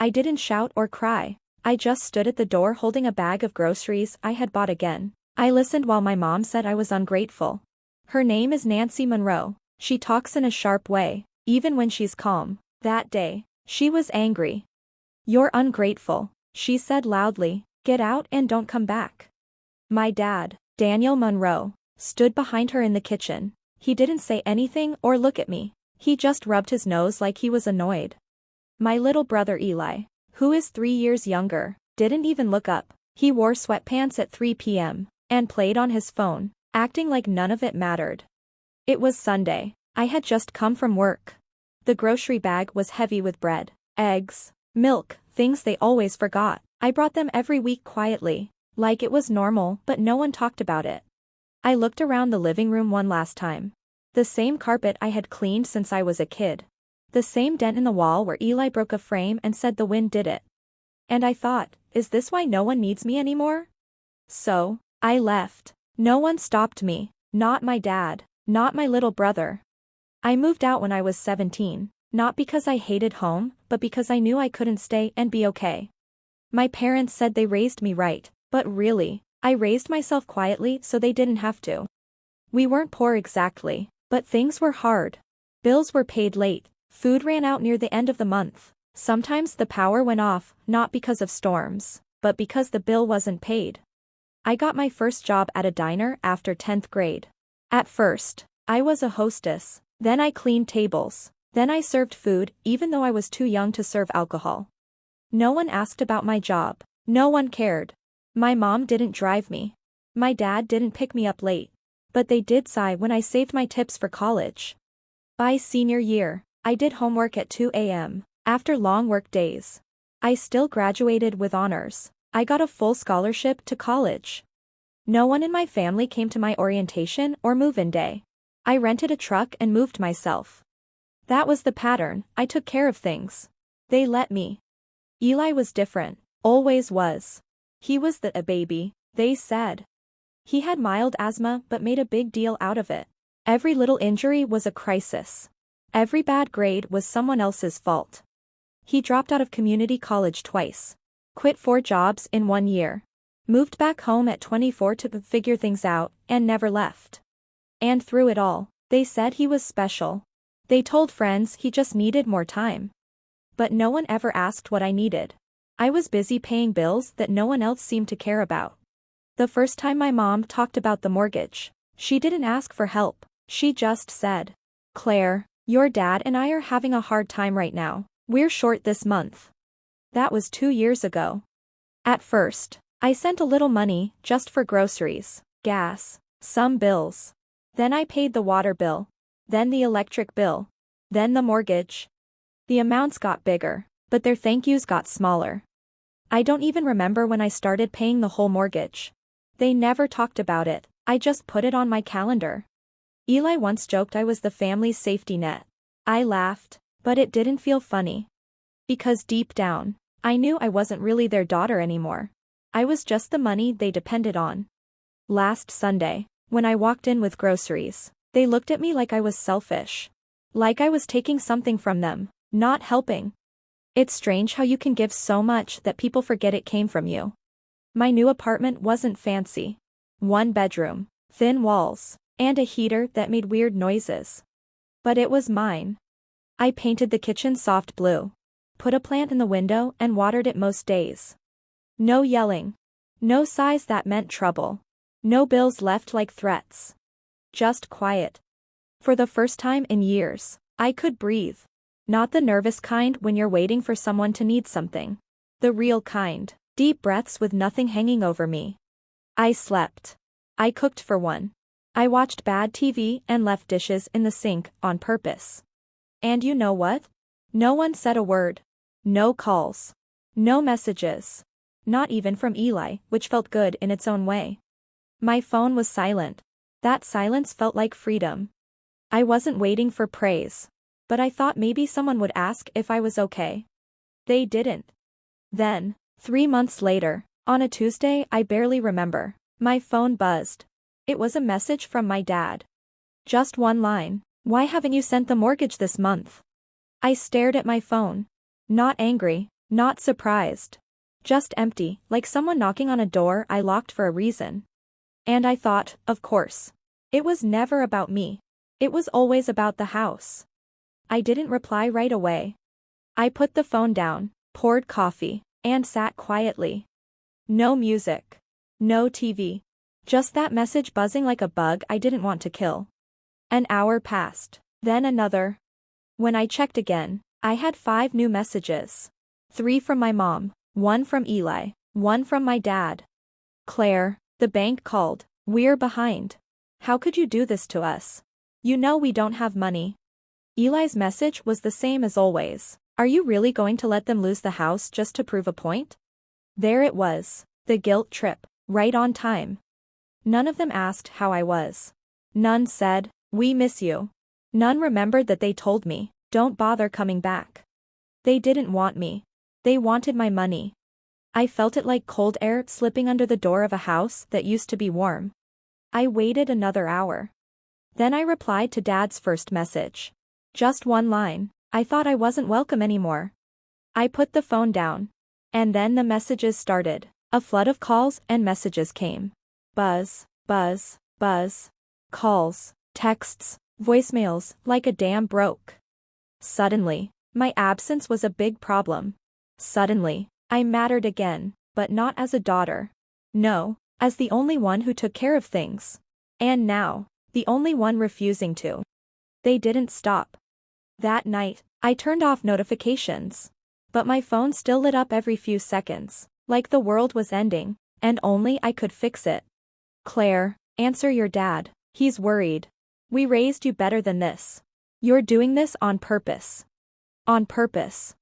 I didn't shout or cry. I just stood at the door holding a bag of groceries I had bought again. I listened while my mom said I was ungrateful. Her name is Nancy Monroe. She talks in a sharp way, even when she's calm. That day, she was angry. "You're ungrateful," she said loudly. "Get out and don't come back." My dad, Daniel Monroe, stood behind her in the kitchen. He didn't say anything or look at me. He just rubbed his nose like he was annoyed. My little brother Eli, who is 3 years younger, didn't even look up. He wore sweatpants at 3 p.m. and played on his phone, acting like none of it mattered. It was Sunday. I had just come from work. The grocery bag was heavy with bread, eggs, milk, things they always forgot. I brought them every week quietly, like it was normal, but no one talked about it. I looked around the living room one last time. The same carpet I had cleaned since I was a kid. The same dent in the wall where Eli broke a frame and said the wind did it. And I thought, is this why no one needs me anymore? So, I left. No one stopped me, not my dad, not my little brother. I moved out when I was 17, not because I hated home, but because I knew I couldn't stay and be okay. My parents said they raised me right, but really, I raised myself quietly so they didn't have to. We weren't poor exactly, but things were hard. Bills were paid late, food ran out near the end of the month. Sometimes the power went off, not because of storms, but because the bill wasn't paid. I got my first job at a diner after 10th grade. At first, I was a hostess, then I cleaned tables, then I served food even though I was too young to serve alcohol. No one asked about my job. No one cared. My mom didn't drive me. My dad didn't pick me up late. But they did sigh when I saved my tips for college. By senior year, I did homework at 2 a.m. after long work days. I still graduated with honors. I got a full scholarship to college. No one in my family came to my orientation or move-in day. I rented a truck and moved myself. That was the pattern. I took care of things. They let me. Eli was different, always was. He was a baby, they said. He had mild asthma but made a big deal out of it. Every little injury was a crisis. Every bad grade was someone else's fault. He dropped out of community college twice. Quit 4 jobs in 1 year. Moved back home at 24 to figure things out, and never left. And through it all, they said he was special. They told friends he just needed more time. But no one ever asked what I needed. I was busy paying bills that no one else seemed to care about. The first time my mom talked about the mortgage, she didn't ask for help. She just said, "Claire, your dad and I are having a hard time right now. We're short this month." That was 2 years ago. At first, I sent a little money just for groceries, gas, some bills. Then I paid the water bill. Then the electric bill. Then the mortgage. The amounts got bigger, but their thank yous got smaller. I don't even remember when I started paying the whole mortgage. They never talked about it. I just put it on my calendar. Eli once joked I was the family's safety net. I laughed, but it didn't feel funny. Because deep down, I knew I wasn't really their daughter anymore. I was just the money they depended on. Last Sunday, when I walked in with groceries, they looked at me like I was selfish. Like I was taking something from them, not helping. It's strange how you can give so much that people forget it came from you. My new apartment wasn't fancy. 1 bedroom, thin walls, and a heater that made weird noises. But it was mine. I painted the kitchen soft blue. Put a plant in the window and watered it most days. No yelling. No sighs that meant trouble. No bills left like threats. Just quiet. For the first time in years, I could breathe. Not the nervous kind when you're waiting for someone to need something. The real kind. Deep breaths with nothing hanging over me. I slept. I cooked for one. I watched bad TV and left dishes in the sink on purpose. And you know what? No one said a word. No calls. No messages. Not even from Eli, which felt good in its own way. My phone was silent. That silence felt like freedom. I wasn't waiting for praise. But I thought maybe someone would ask if I was okay. They didn't. Then, 3 months later, on a Tuesday I barely remember, my phone buzzed. It was a message from my dad. Just one line. "Why haven't you sent the mortgage this month?" I stared at my phone. Not angry, Not surprised. Just empty, like someone knocking on a door I locked for a reason. And I thought, of course. It was never about me. It was always about the house. I didn't reply right away. I put the phone down, poured coffee, and sat quietly. No music. No TV. Just that message buzzing like a bug I didn't want to kill. An hour passed. Then another. When I checked again, I had 5 new messages. 3 from my mom, 1 from Eli, 1 from my dad. Claire, the bank called. We're behind. How could you do this to us? You know we don't have money. Eli's message was the same as always. Are you really going to let them lose the house just to prove a point? There it was, the guilt trip, right on time. None of them asked how I was. None said, we miss you. None remembered that they told me, don't bother coming back. They didn't want me. They wanted my money. I felt it like cold air slipping under the door of a house that used to be warm. I waited another hour. Then I replied to Dad's first message. Just 1 line. I thought I wasn't welcome anymore. I put the phone down. And then the messages started. A flood of calls and messages came. Buzz, buzz, buzz. Calls, texts, voicemails, like a dam broke. Suddenly, my absence was a big problem. Suddenly, I mattered again, but not as a daughter. No, as the only one who took care of things. And now, the only one refusing to. They didn't stop. That night, I turned off notifications. But my phone still lit up every few seconds, like the world was ending, and only I could fix it. Claire, answer your dad, he's worried. We raised you better than this. You're doing this on purpose. On purpose.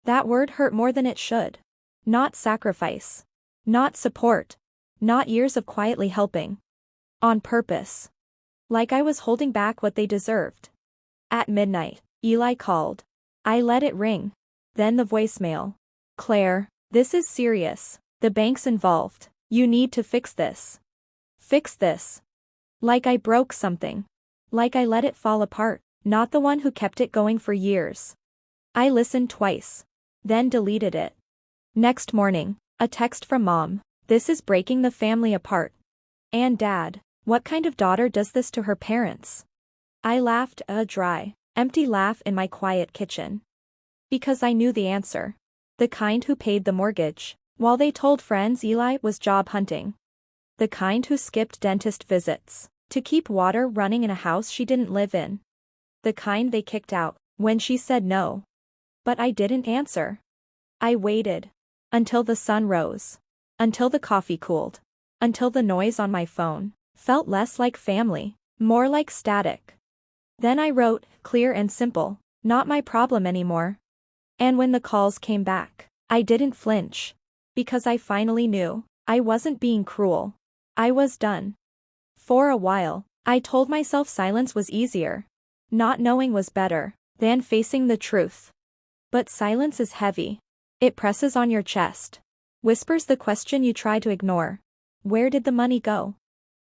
That word hurt more than it should. Not sacrifice. Not support. Not years of quietly helping. On purpose. Like I was holding back what they deserved. At midnight, Eli called. I let it ring. Then the voicemail. Claire, this is serious. The bank's involved. You need to fix this. Fix this. Like I broke something. Like I let it fall apart, not the one who kept it going for years. I listened twice. Then deleted it. Next morning, a text from Mom. This is breaking the family apart. And Dad, what kind of daughter does this to her parents? I laughed a dry, empty laugh in my quiet kitchen. Because I knew the answer. The kind who paid the mortgage, while they told friends Eli was job hunting. The kind who skipped dentist visits, to keep water running in a house she didn't live in. The kind they kicked out, when she said no. But I didn't answer. I waited. Until the sun rose. Until the coffee cooled. Until the noise on my phone felt less like family, more like static. Then I wrote, clear and simple, not my problem anymore. And when the calls came back, I didn't flinch. Because I finally knew, I wasn't being cruel. I was done. For a while, I told myself silence was easier. Not knowing was better than facing the truth. But silence is heavy. It presses on your chest. Whispers the question you try to ignore. Where did the money go?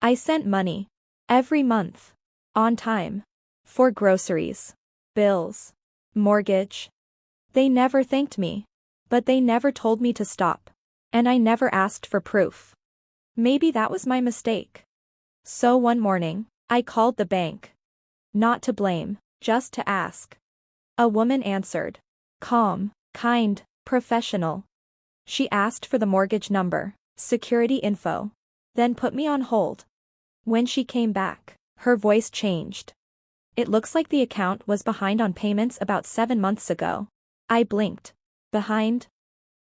I sent money. Every month. On time. For groceries. Bills. Mortgage. They never thanked me. But they never told me to stop. And I never asked for proof. Maybe that was my mistake. So one morning, I called the bank. Not to blame, just to ask. A woman answered. Calm, kind, professional. She asked for the mortgage number, security info. Then put me on hold. When she came back, her voice changed. It looks like the account was behind on payments about 7 months ago. I blinked. Behind?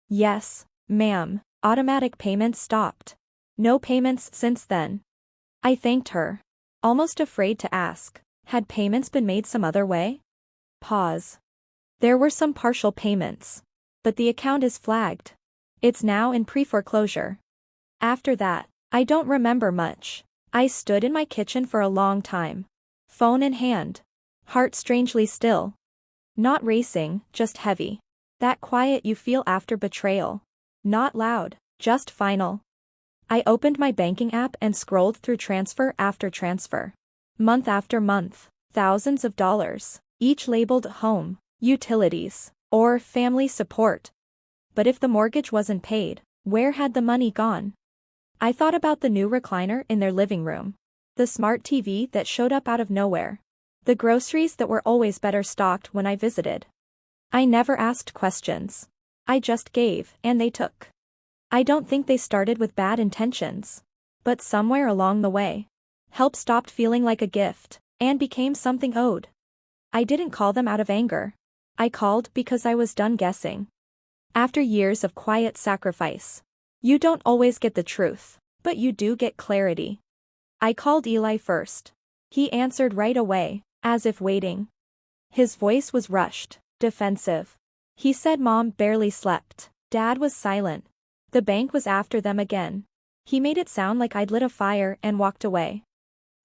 Yes, ma'am, automatic payments stopped. No payments since then. I thanked her. Almost afraid to ask, had payments been made some other way? Pause. There were some partial payments. But the account is flagged. It's now in pre-foreclosure. After that, I don't remember much. I stood in my kitchen for a long time. Phone in hand. Heart strangely still. Not racing, just heavy. That quiet you feel after betrayal. Not loud, just final. I opened my banking app and scrolled through transfer after transfer. Month after month, thousands of dollars, each labeled home, utilities, or family support. But if the mortgage wasn't paid, where had the money gone? I thought about the new recliner in their living room. The smart TV that showed up out of nowhere. The groceries that were always better stocked when I visited. I never asked questions. I just gave, and they took. I don't think they started with bad intentions. But somewhere along the way, help stopped feeling like a gift, and became something owed. I didn't call them out of anger. I called because I was done guessing. After years of quiet sacrifice, you don't always get the truth, but you do get clarity. I called Eli first. He answered right away, as if waiting. His voice was rushed, defensive. He said Mom barely slept. Dad was silent. The bank was after them again. He made it sound like I'd lit a fire and walked away.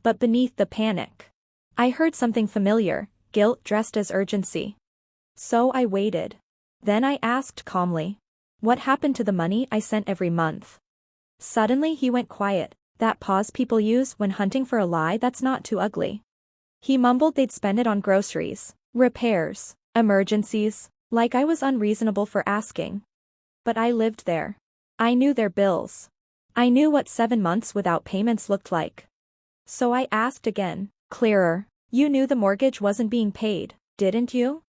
But beneath the panic, I heard something familiar, guilt dressed as urgency. So I waited. Then I asked calmly, what happened to the money I sent every month? Suddenly he went quiet, that pause people use when hunting for a lie that's not too ugly. He mumbled they'd spend it on groceries, repairs, emergencies, like I was unreasonable for asking. But I lived there. I knew their bills. I knew what 7 months without payments looked like. So I asked again, clearer, you knew the mortgage wasn't being paid, didn't you?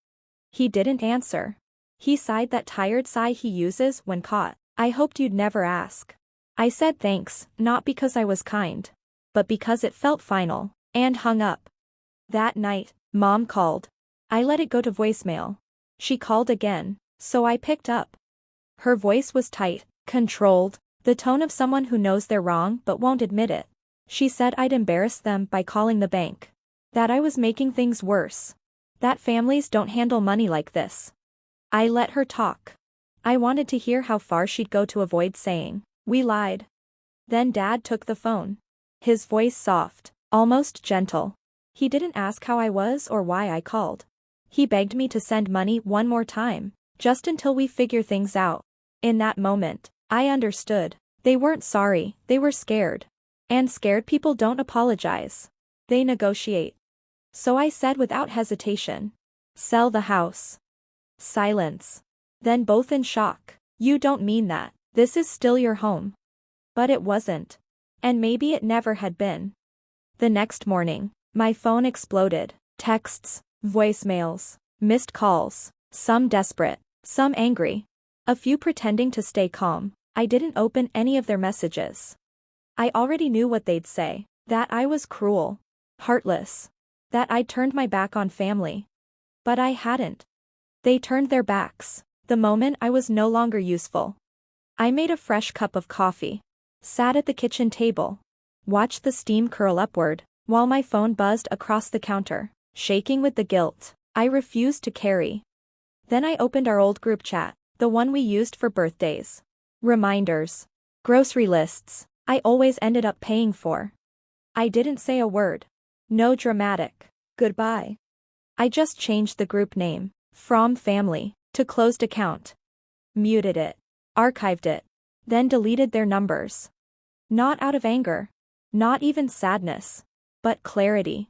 He didn't answer. He sighed that tired sigh he uses when caught. I hoped you'd never ask. I said thanks, not because I was kind, but because it felt final, and hung up. That night, Mom called. I let it go to voicemail. She called again, so I picked up. Her voice was tight, controlled, the tone of someone who knows they're wrong but won't admit it. She said I'd embarrassed them by calling the bank. That I was making things worse. That families don't handle money like this. I let her talk. I wanted to hear how far she'd go to avoid saying, we lied. Then Dad took the phone. His voice soft, almost gentle. He didn't ask how I was or why I called. He begged me to send money one more time, just until we figure things out. In that moment, I understood. They weren't sorry, they were scared. And scared people don't apologize. They negotiate. So I said without hesitation, sell the house. Silence. Then both in shock. You don't mean that. This is still your home. But it wasn't. And maybe it never had been. The next morning, my phone exploded. Texts, voicemails, missed calls, some desperate, some angry. A few pretending to stay calm. I didn't open any of their messages. I already knew what they'd say. That I was cruel. Heartless. That I'd turned my back on family. But I hadn't. They turned their backs, the moment I was no longer useful. I made a fresh cup of coffee. Sat at the kitchen table. Watched the steam curl upward, while my phone buzzed across the counter, shaking with the guilt I refused to carry. Then I opened our old group chat, the one we used for birthdays. Reminders. Grocery lists, I always ended up paying for. I didn't say a word. No dramatic goodbye. I just changed the group name, from family, to closed account. Muted it. Archived it. Then deleted their numbers. Not out of anger. Not even sadness. But clarity.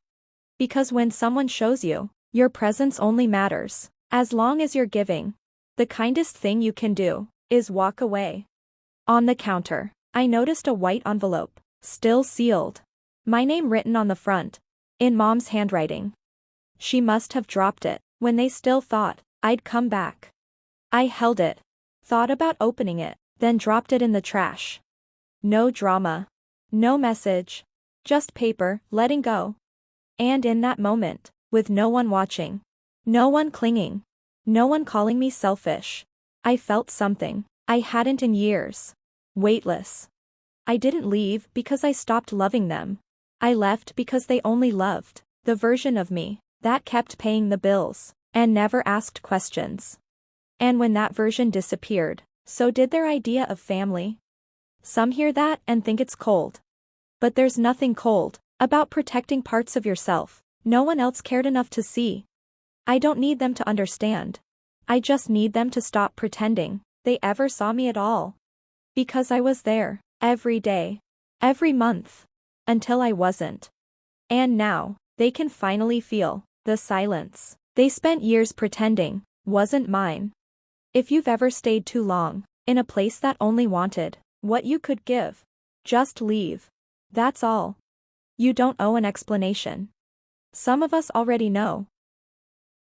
Because when someone shows you, your presence only matters, as long as you're giving. The kindest thing you can do, is walk away. On the counter, I noticed a white envelope, still sealed. My name written on the front. In Mom's handwriting. She must have dropped it, when they still thought I'd come back. I held it. Thought about opening it, then dropped it in the trash. No drama. No message. Just paper, letting go. And in that moment, with no one watching. No one clinging. No one calling me selfish. I felt something I hadn't in years. Weightless. I didn't leave because I stopped loving them. I left because they only loved the version of me that kept paying the bills and never asked questions. And when that version disappeared, so did their idea of family. Some hear that and think it's cold. But there's nothing cold about protecting parts of yourself no one else cared enough to see. I don't need them to understand. I just need them to stop pretending they ever saw me at all. Because I was there, every day, every month, until I wasn't. And now, they can finally feel the silence they spent years pretending wasn't mine. If you've ever stayed too long, in a place that only wanted what you could give, just leave. That's all. You don't owe an explanation. Some of us already know.